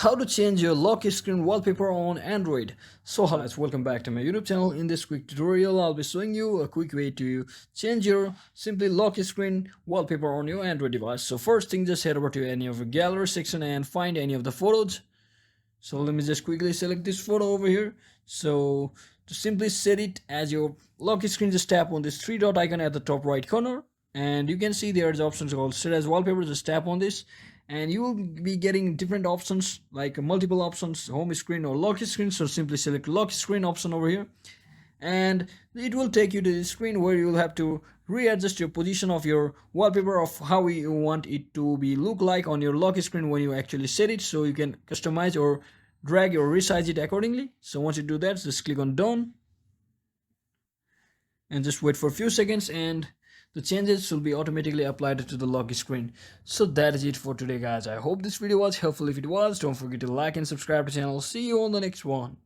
How to change your lock screen wallpaper on Android. So hello guys, welcome back to my YouTube channel. In this quick tutorial I'll be showing you a quick way to change your simply lock screen wallpaper on your Android device. So first thing, just head over to any of your gallery section and find any of the photos. So let me just quickly select this photo over here. So to simply set it as your lock screen, just tap on this three dot icon at the top right corner, and you can see there's options called set as wallpaper. Just tap on this and you will be getting different options like multiple options, home screen or lock screen. So simply select lock screen option over here, and it will take you to the screen where you will have to readjust your position of your wallpaper of how you want it to be look like on your lock screen when you actually set it. So you can customize or drag or resize it accordingly. So once you do that, just click on done and just wait for a few seconds, and the changes will be automatically applied to the lock screen. So that is it for today guys. I hope this video was helpful. If it was, don't forget to like and subscribe to the channel. See you on the next one.